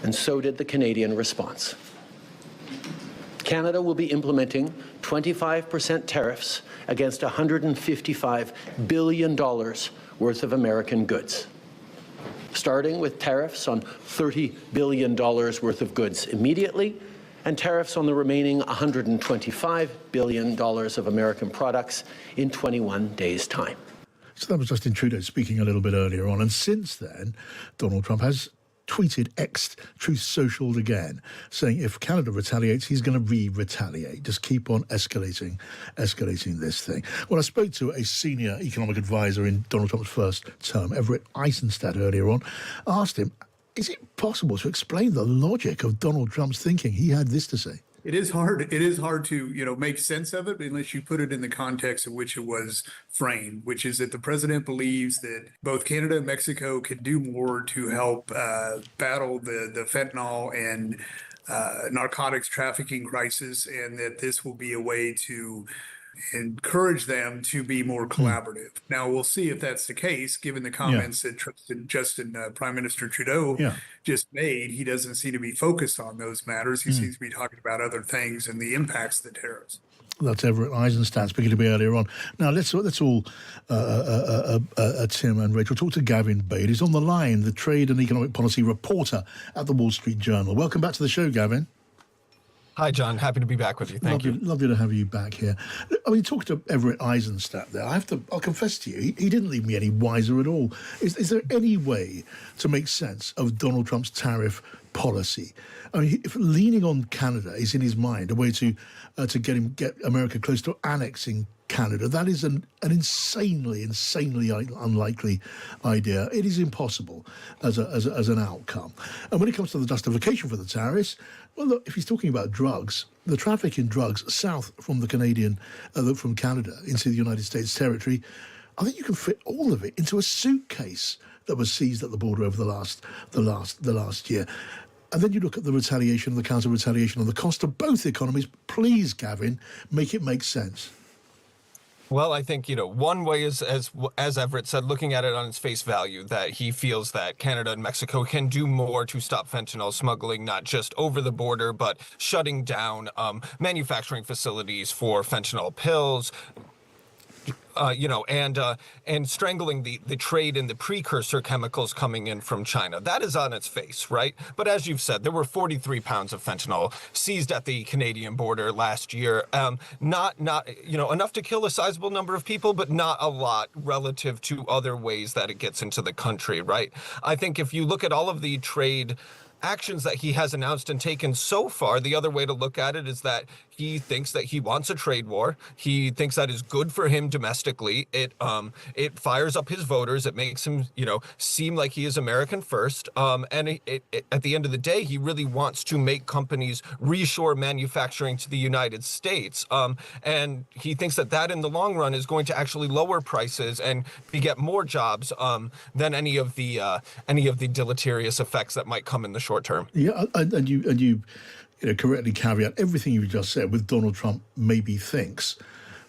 and so did the Canadian response. Canada will be implementing 25% tariffs against $155 billion worth of American goods, starting with tariffs on $30 billion worth of goods immediately, and tariffs on the remaining $125 billion of American products in 21 days' time. So that was Justin Trudeau speaking a little bit earlier on. And since then, Donald Trump has tweeted Truth Socialed again, saying if Canada retaliates, he's going to retaliate. Just keep on escalating this thing. Well, I spoke to a senior economic advisor in Donald Trump's first term, Everett Eisenstadt, earlier on. I asked him, is it possible to explain the logic of Donald Trump's thinking? He had this to say. It is hard. It is hard to, make sense of it unless you put it in the context in which it was framed, which is that the president believes that both Canada and Mexico can do more to help battle the fentanyl and narcotics trafficking crisis, and that this will be a way to encourage them to be more collaborative. Now, we'll see if that's the case, given the comments that Prime Minister Trudeau just made. He doesn't seem to be focused on those matters. He seems to be talking about other things and the impacts of the tariffs. That's Everett Eisenstadt speaking to me earlier on. Now, let's all, Tim and Rachel, talk to Gavin Bade. He's on the line, the trade and economic policy reporter at the Wall Street Journal. Welcome back to the show, Gavin. Hi, John. Happy to be back with you. Thank you. Lovely to have you back here. I mean, talking to Everett Eisenstadt there, I'll confess to you, he didn't leave me any wiser at all. Is there any way to make sense of Donald Trump's tariff policy? I mean, if leaning on Canada is in his mind, a way to get America close to annexing Canada. That is an insanely unlikely idea. It is impossible as an outcome. And when it comes to the justification for the tariffs, well, look, if he's talking about drugs, the traffic in drugs south from from Canada into the United States territory, I think you can fit all of it into a suitcase that was seized at the border over the last year. And then you look at the retaliation, the counter-retaliation, and the cost of both economies. Please, Gavin, make it make sense. Well, I think, one way is, as Everett said, looking at it on its face value, that he feels that Canada and Mexico can do more to stop fentanyl smuggling, not just over the border, but shutting down manufacturing facilities for fentanyl pills, and strangling the trade in the precursor chemicals coming in from China. That is on its face, right? But as you've said, there were 43 pounds of fentanyl seized at the Canadian border last year. Not enough to kill a sizable number of people, but not a lot relative to other ways that it gets into the country, right? I think if you look at all of the trade actions that he has announced and taken so far, the other way to look at it is that he thinks that he wants a trade war. He thinks that is good for him domestically. It fires up his voters. It makes him, seem like he is American first. And at the end of the day, he really wants to make companies reshore manufacturing to the United States. And he thinks that in the long run is going to actually lower prices and beget more jobs than any of the deleterious effects that might come in the short term. Yeah, and you correctly caveat everything you just said with Donald Trump maybe thinks.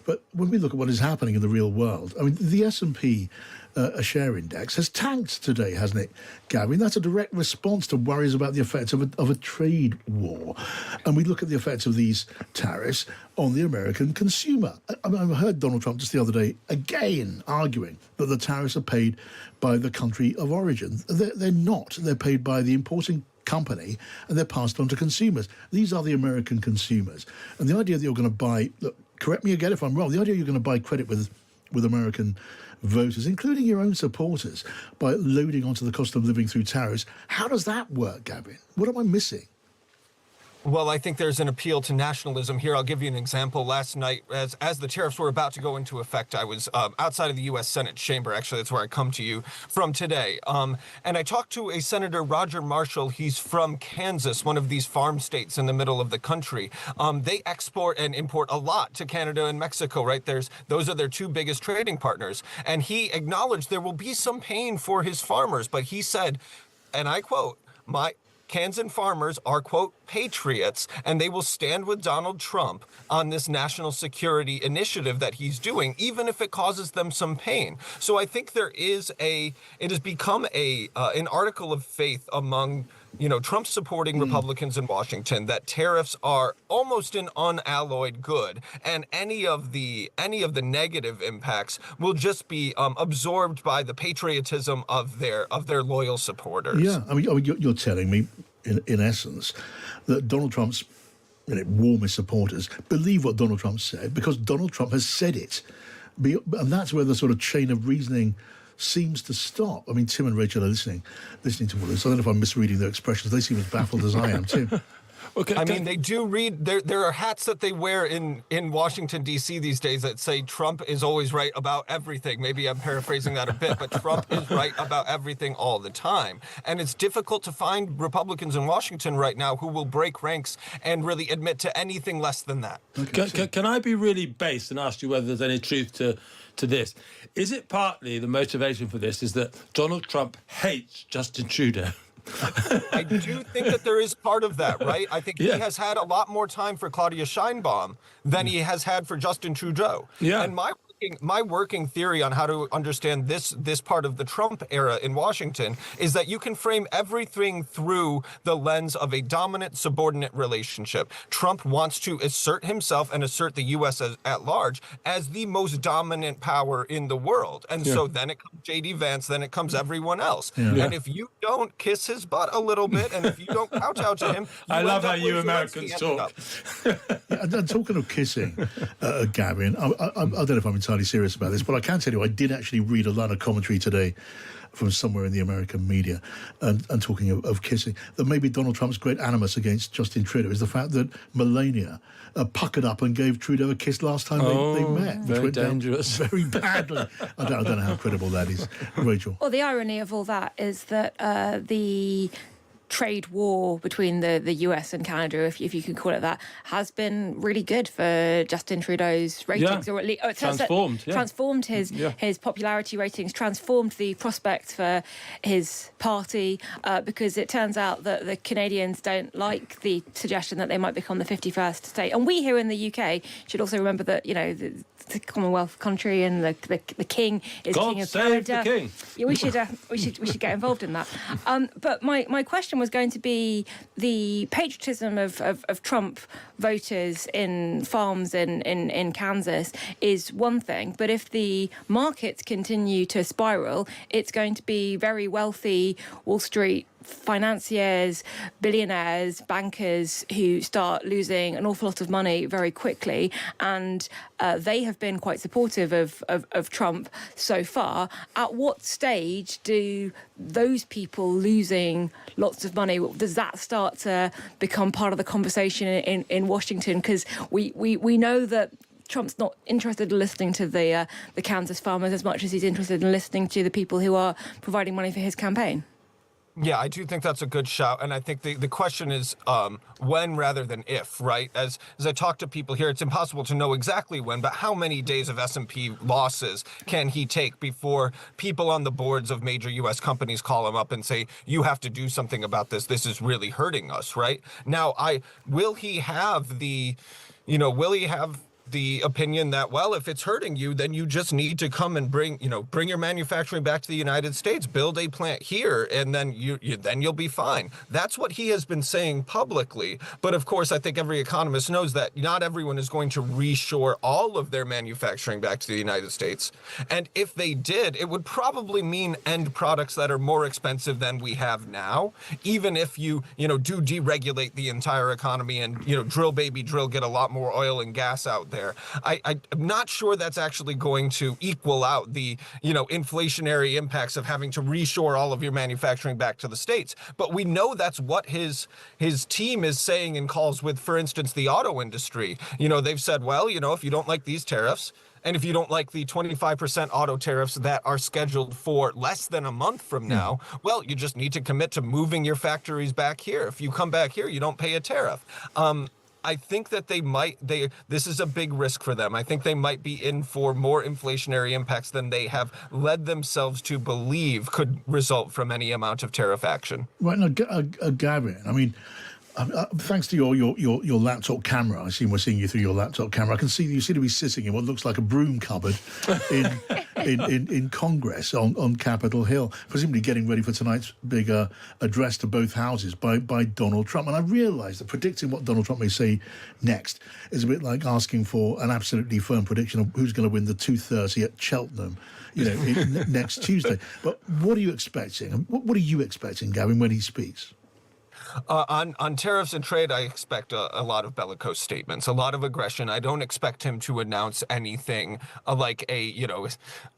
But when we look at what is happening in the real world, I mean, the S&P a share index has tanked today, hasn't it, Gavin? That's a direct response to worries about the effects of a trade war. And we look at the effects of these tariffs on the American consumer. I heard Donald Trump just the other day again arguing that the tariffs are paid by the country of origin. They're not. They're paid by the importing company, and they're passed on to consumers. These are the American consumers. And the idea that you're going to buy, look, correct me again if I'm wrong, the idea you're going to buy credit with American voters, including your own supporters, by loading onto the cost of living through tariffs, how does that work, Gavin? What am I missing? Well, I think there's an appeal to nationalism here. I'll give you an example. Last night, as the tariffs were about to go into effect, I was outside of the U.S. Senate chamber. Actually, that's where I come to you from today. And I talked to a Senator, Roger Marshall. He's from Kansas, one of these farm states in the middle of the country. They export and import a lot to Canada and Mexico, right? Those are their two biggest trading partners. And he acknowledged there will be some pain for his farmers, but he said, and I quote, Kansan farmers are, quote, patriots, and they will stand with Donald Trump on this national security initiative that he's doing, even if it causes them some pain. So I think it has become an article of faith among Trump supporting Republicans in Washington that tariffs are almost an unalloyed good, and any of the negative impacts will just be absorbed by the patriotism of their loyal supporters. Yeah, I mean you're telling me, in essence, that Donald Trump's warmest supporters believe what Donald Trump said because Donald Trump has said it, and that's where the sort of chain of reasoning seems to stop. I mean, Tim and Rachel are listening to all this. I don't know if I'm misreading their expressions. They seem as baffled as I am, Tim. I mean, they do read. There are hats that they wear in Washington, D.C. these days that say Trump is always right about everything. Maybe I'm paraphrasing that a bit, but Trump is right about everything all the time. And it's difficult to find Republicans in Washington right now who will break ranks and really admit to anything less than that. Okay. Can I be really base and ask you whether there's any truth to this? Is it partly the motivation for this is that Donald Trump hates Justin Trudeau? I do think that there is part of that, right? I think he has had a lot more time for Claudia Sheinbaum than he has had for Justin Trudeau. Yeah. And my working theory on how to understand this part of the Trump era in Washington is that you can frame everything through the lens of a dominant subordinate relationship. Trump wants to assert himself and assert the U.S. at large as the most dominant power in the world. And so then it comes J.D. Vance, then it comes everyone else. Yeah. And if you don't kiss his butt a little bit, and if you don't kowtow to him, I love how you Americans talk. And talking of kissing, Gavin, I don't know if I'm entirely entirely serious about this, but I can tell you I did actually read a line of commentary today from somewhere in the American media, and talking of kissing, that maybe Donald Trump's great animus against Justin Trudeau is the fact that Melania puckered up and gave Trudeau a kiss last time they met, which very went dangerous. down very badly. I don't know how credible that is, Rachel. Well, the irony of all that is that the trade war between the US and Canada, if you can call it that, has been really good for Justin Trudeau's ratings, or at least transformed his popularity ratings, transformed the prospects for his party, because it turns out that the Canadians don't like the suggestion that they might become the 51st state. And we here in the UK should also remember that, you know, the Commonwealth country and the King is God King of save Canada. The King. Yeah, we should get involved in that. But my question was going to be the patriotism of Trump voters in farms in Kansas is one thing, but if the markets continue to spiral, it's going to be very wealthy Wall Street financiers, billionaires, bankers who start losing an awful lot of money very quickly, and they have been quite supportive of Trump so far. At what stage do those people losing lots of money, does that start to become part of the conversation in Washington? Because we know that Trump's not interested in listening to the Kansas farmers as much as he's interested in listening to the people who are providing money for his campaign. Yeah, I do think that's a good shout, and I think the question is when rather than if, right? As I talk to people here, it's impossible to know exactly when, but how many days of S&P losses can he take before people on the boards of major U.S. companies call him up and say, you have to do something about this, this is really hurting us, right? Now, will he have the opinion that, well, if it's hurting you, then you just need to come and bring your manufacturing back to the United States, build a plant here, and then you'll be fine. That's what he has been saying publicly. But of course, I think every economist knows that not everyone is going to reshore all of their manufacturing back to the United States. And if they did, it would probably mean end products that are more expensive than we have now, even if you do deregulate the entire economy and, drill, baby, drill, get a lot more oil and gas out there. I'm not sure that's actually going to equal out the, inflationary impacts of having to reshore all of your manufacturing back to the States. But we know that's what his team is saying in calls with, for instance, the auto industry. They've said, well, if you don't like these tariffs, and if you don't like the 25% auto tariffs that are scheduled for less than a month from now, well, you just need to commit to moving your factories back here. If you come back here, you don't pay a tariff. I think that this is a big risk for them. I think they might be in for more inflationary impacts than they have led themselves to believe could result from any amount of tariff action. Right, now, Gavin, I mean, thanks to your laptop camera, we're seeing you through your laptop camera. I can see you seem to be sitting in what looks like a broom cupboard in Congress on Capitol Hill, presumably getting ready for tonight's big address to both houses by Donald Trump. And I realise that predicting what Donald Trump may say next is a bit like asking for an absolutely firm prediction of who's going to win the 2:30 at Cheltenham, next Tuesday. But what are you expecting? What are you expecting, Gavin, when he speaks? On tariffs and trade, I expect a lot of bellicose statements, a lot of aggression. I don't expect him to announce anything like a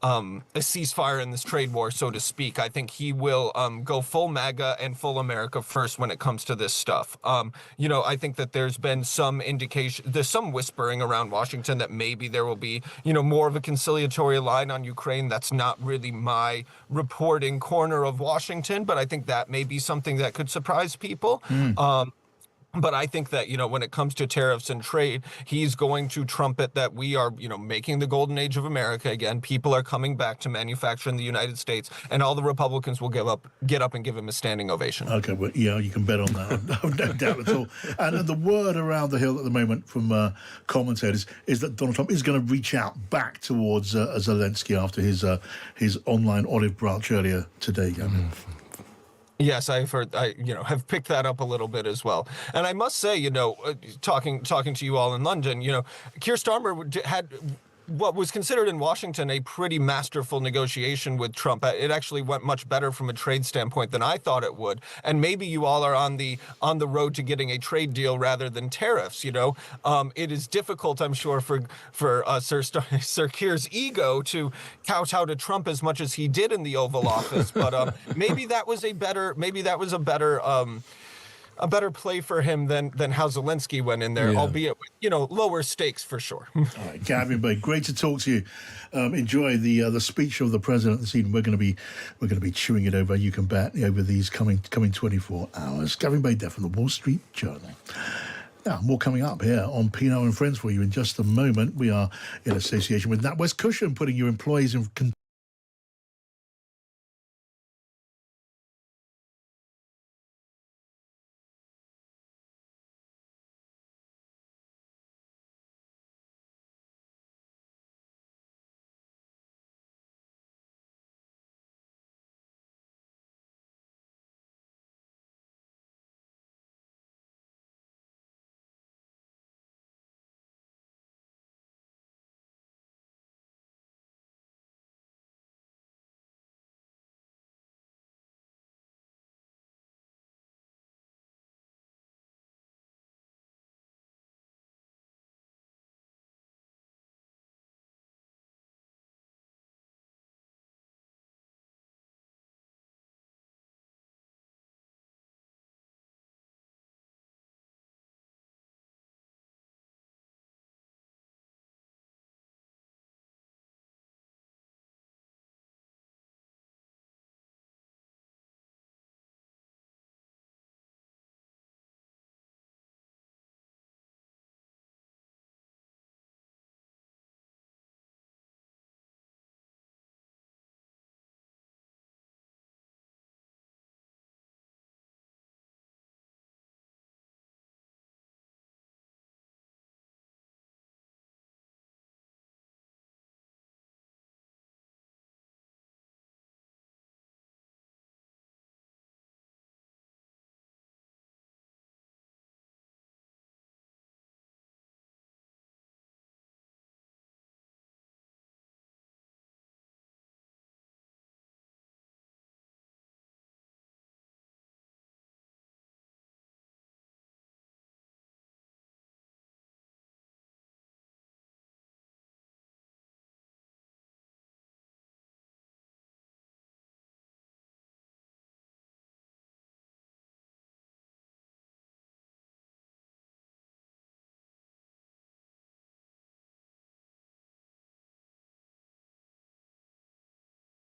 ceasefire in this trade war, so to speak. I think he will go full MAGA and full America first when it comes to this stuff. I think that there's been some indication, there's some whispering around Washington that maybe there will be, more of a conciliatory line on Ukraine. That's not really my reporting corner of Washington, but I think that may be something that could surprise people. But I think that, when it comes to tariffs and trade, he's going to trumpet that we are, making the golden age of America again. People are coming back to manufacture in the United States, and all the Republicans will get up and give him a standing ovation. Okay, well, yeah, you can bet on that. No doubt at all. And the word around the hill at the moment from commentators is that Donald Trump is going to reach out back towards Zelensky after his online olive branch earlier today, Gavin. Yes, I've heard. I have picked that up a little bit as well. And I must say, talking to you all in London, Keir Starmer what was considered in Washington a pretty masterful negotiation with Trump. It actually went much better from a trade standpoint than I thought it would. And maybe you all are on the road to getting a trade deal rather than tariffs. It is difficult, I'm sure, for Sir Keir's ego to kowtow to Trump as much as he did in the Oval Office. But maybe that was a better play for him than how Zelensky went in there, albeit with, lower stakes for sure. All right, Gavin Bay, great to talk to you. Enjoy the speech of the president this evening. We're going to be chewing it over. You can bet over these coming 24 hours. Gavin Bay, from the Wall Street Journal. Now, more coming up here on Pienaar and Friends for you in just a moment. We are in association with NatWest Cushion, putting your employees in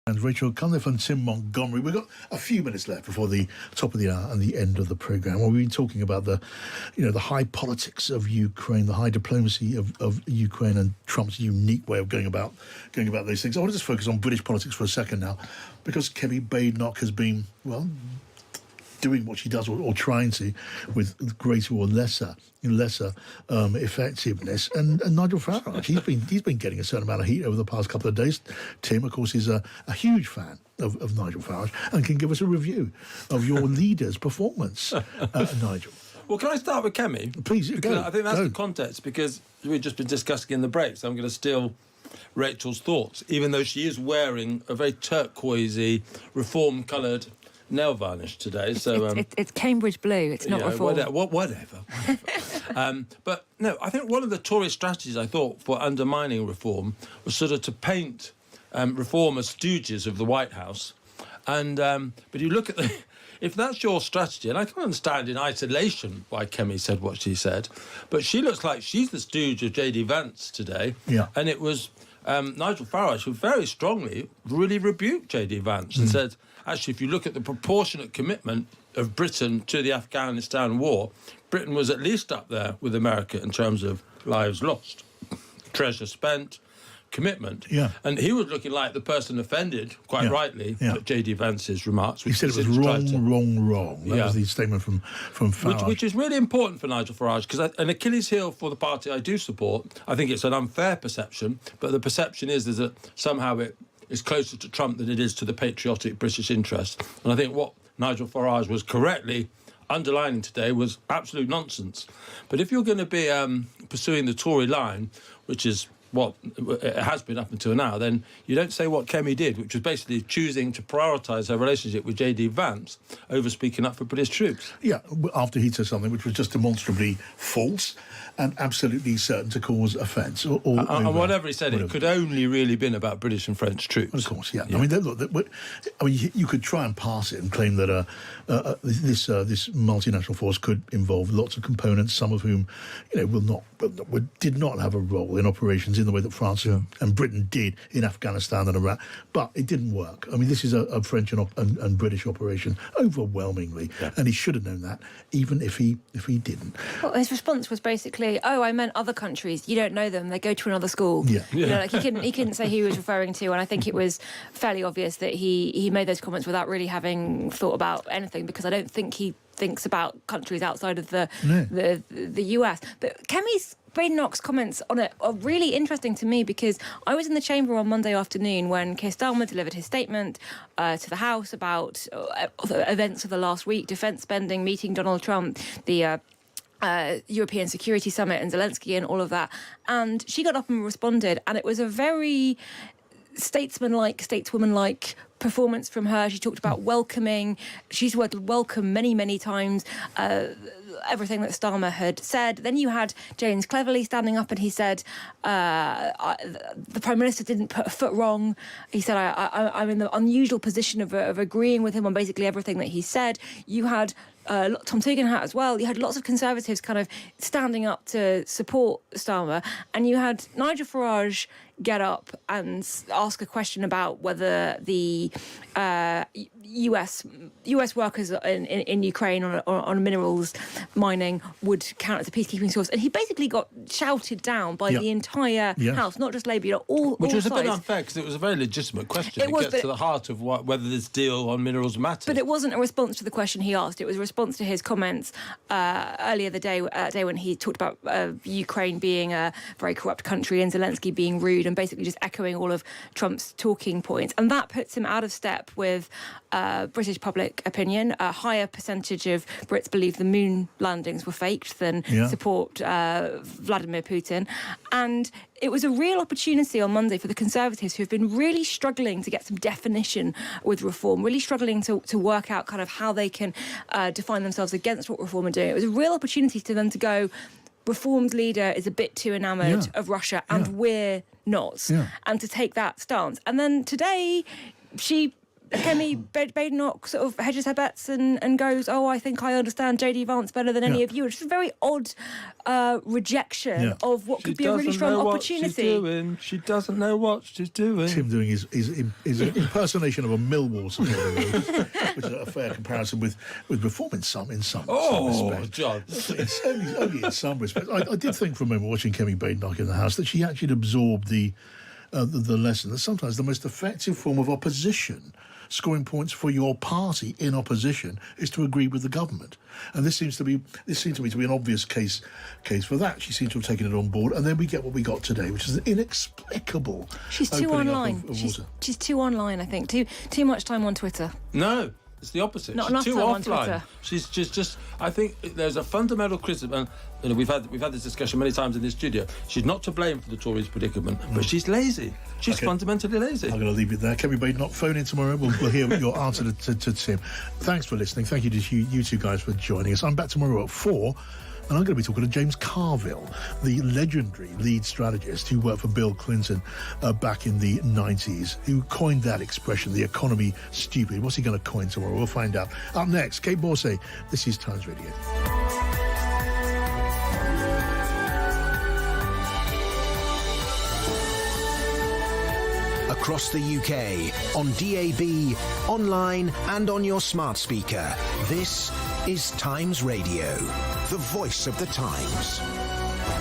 and Rachel Cunliffe and Tim Montgomerie. We've got a few minutes left before the top of the hour and the end of the programme. Well, we've been talking about the high politics of Ukraine, the high diplomacy of Ukraine, and Trump's unique way of going about those things. I want to just focus on British politics for a second now, because Kemi Badenoch has been, doing what she does, or trying to, with greater or lesser effectiveness. And Nigel Farage, he's been getting a certain amount of heat over the past couple of days. Tim, of course, is a huge fan of Nigel Farage and can give us a review of your leader's performance, Nigel. Well, can I start with Kemi? Please, go. I think that's the context, because we've just been discussing in the break, so I'm going to steal Rachel's thoughts, even though she is wearing a very turquoisey, reform-coloured nail varnish today. So it's Cambridge blue. It's not reform. Whatever. But no, I think one of the Tory strategies, I thought, for undermining reform was sort of to paint reform as stooges of the White House. And but you look at if that's your strategy, and I can understand in isolation why Kemi said what she said, but she looks like she's the stooge of J.D. Vance today. Yeah. And it was Nigel Farage who very strongly really rebuked J.D. Vance and said, actually, if you look at the proportionate commitment of Britain to the Afghanistan war, Britain was at least up there with America in terms of lives lost, treasure spent, commitment. Yeah. And he was looking like the person offended, quite rightly, at J.D. Vance's remarks. He said it was wrong. That was the statement from Farage. Which is really important for Nigel Farage, because an Achilles heel for the party I do support. I think it's an unfair perception, but the perception is that somehow it is closer to Trump than it is to the patriotic British interest. And I think what Nigel Farage was correctly underlining today was absolute nonsense. But if you're going to be pursuing the Tory line, which is what it has been up until now, then you don't say what Kemi did, which was basically choosing to prioritise her relationship with J.D. Vance over speaking up for British troops. Yeah, after he said something which was just demonstrably false and absolutely certain to cause offence. And whatever he said, it could only really been about British and French troops. Of course, yeah. I mean, you could try and pass it and claim that this multinational force could involve lots of components, some of whom, did not have a role in operations in the way that France and Britain did in Afghanistan and Iraq. But it didn't work. I mean, this is a French and British operation overwhelmingly, and he should have known that, even if he didn't. Well, his response was basically, "Oh, I meant other countries. You don't know them. They go to another school." Yeah. He couldn't say who he was referring to, and I think it was fairly obvious that he made those comments without really having thought about anything, because I don't think he thinks about countries outside of the US. But Kemi Badenoch's comments on it are really interesting to me, because I was in the chamber on Monday afternoon when Keir Starmer delivered his statement to the House about events of the last week, defence spending, meeting Donald Trump, the European Security Summit and Zelensky and all of that. And she got up and responded, and it was a very stateswoman-like performance from her. She talked about welcoming. She's word welcome many, many times. Everything that Starmer had said. Then you had James Cleverly standing up, and he said the Prime Minister didn't put a foot wrong. He said, I'm in the unusual position of agreeing with him on basically everything that he said. You had Tom Tugendhat as well. You had lots of Conservatives kind of standing up to support Starmer, and you had Nigel Farage get up and ask a question about whether the US workers in Ukraine on minerals mining would count as a peacekeeping source, and he basically got shouted down by the entire House, not just Labour, which was sides. A bit unfair, because it was a very legitimate question. It gets to the heart of whether this deal on minerals matters. But it wasn't a response to the question he asked. It was a response to his comments earlier the day when he talked about Ukraine being a very corrupt country and Zelensky being rude, and basically just echoing all of Trump's talking points. And that puts him out of step with British public opinion. A higher percentage of Brits believe the moon landings were faked than support Vladimir Putin. And it was a real opportunity on Monday for the Conservatives, who have been really struggling to get some definition with reform, really struggling to work out kind of how they can define themselves against what reform are doing. It was a real opportunity to them to go, Reform's leader is a bit too enamoured of Russia, and we're not, and to take that stance. And then today, Kemi Badenoch sort of hedges her bets and goes, "Oh, I think I understand J.D. Vance better than any of you." It's just a very odd rejection of what could be a really strong opportunity. She doesn't know what she's doing. Tim doing his impersonation of a Millwall supporter, which is a fair comparison with reform in some respects. John. It's only in some respects. I did think for a moment, watching Kemi Badenoch in the House, that she actually absorbed the lesson that sometimes the most effective form of opposition, scoring points for your party in opposition, is to agree with the government. And this seems to me to be an obvious case for that. She seems to have taken it on board, and then we get what we got today, which is an inexplicable. She's too online. She's too online, I think. Too much time on Twitter. No. It's the opposite. Not She's enough too time on offline. Twitter. She's just. I think there's a fundamental criticism, and we've had this discussion many times in this studio. She's not to blame for the Tories' predicament, but she's lazy. She's fundamentally lazy. I'm going to leave it there. Kemi Badenoch, phone in tomorrow. We'll hear your answer to Tim. Thanks for listening. Thank you to you two guys for joining us. I'm back tomorrow at 4. And I'm going to be talking to James Carville, the legendary lead strategist who worked for Bill Clinton back in the 90s, who coined that expression, the economy stupid. What's he going to coin tomorrow? We'll find out. Up next, Kate Borsay. This is Times Radio. Across the UK, on DAB, online and on your smart speaker. This is Times Radio, the voice of the Times.